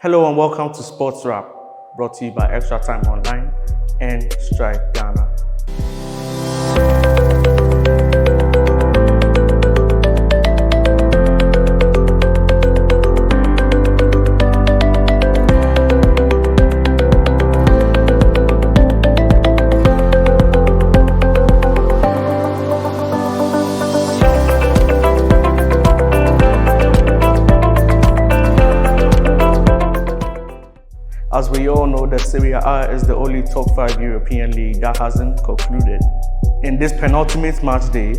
Hello and welcome to Sports Wrap, brought to you by Extra Time Online and Strike Ghana. As we all know, the Serie A is the only top 5 European league that hasn't concluded. In this penultimate match day,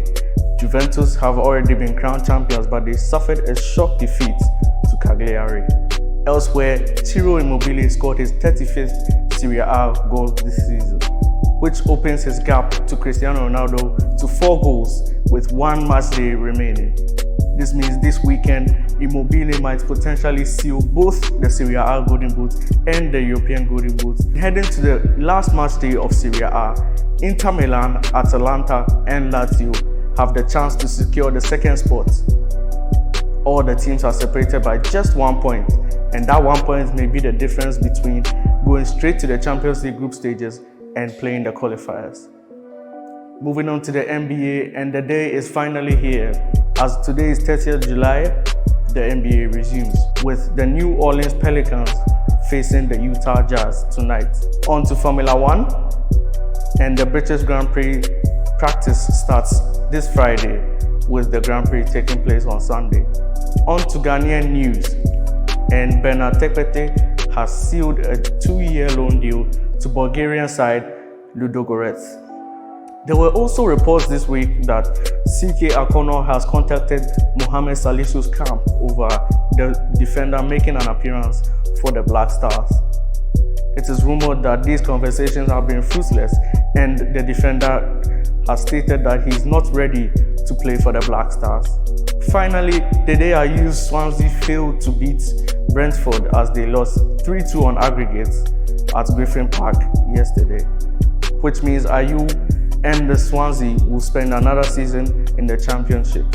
Juventus have already been crowned champions, but they suffered a shock defeat to Cagliari. Elsewhere, Ciro Immobile scored his 35th Serie A goal this season, which opens his gap to Cristiano Ronaldo to 4 goals with 1 match day remaining. This means this weekend, Immobile might potentially seal both the Serie A Golden Boot and the European Golden Boot. Heading to the last match day of Serie A, Inter Milan, Atalanta and Lazio have the chance to secure the second spot. All the teams are separated by just 1 point, and that 1 point may be the difference between going straight to the Champions League group stages and playing the qualifiers. Moving on to the NBA, and the day is finally here. As today is 30th July, the NBA resumes with the New Orleans Pelicans facing the Utah Jazz tonight. On to Formula One, and the British Grand Prix practice starts this Friday with the Grand Prix taking place on Sunday. On to Ghanaian news, and Bernard Tekpete has sealed a 2-year loan deal to Bulgarian side Ludogorets. There were also reports this week that CK Akono has contacted Mohamed Salisu's camp over the defender making an appearance for the Black Stars. It is rumored that these conversations have been fruitless, and the defender has stated that he is not ready to play for the Black Stars. Finally, the day I used, Swansea failed to beat Brentford as they lost 3-2 on aggregates at Griffin Park yesterday, which means Ayew and the Swansea will spend another season in the Championship.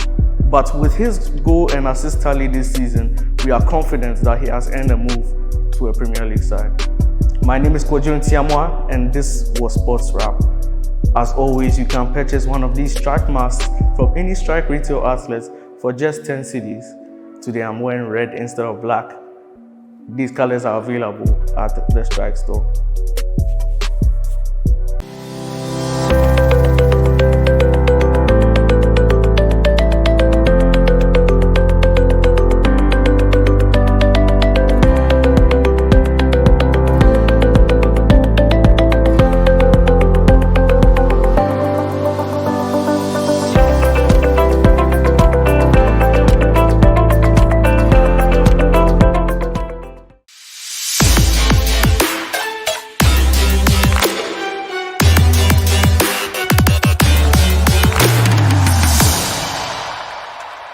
But with his goal and assist tally this season, we are confident that he has earned a move to a Premier League side. My name is Kojo Ntiamwa, and this was Sports Wrap. As always, you can purchase one of these strike masks from any Strike retail outlets for just 10 cedis. Today I'm wearing red instead of black. These colors are available at the Strike store.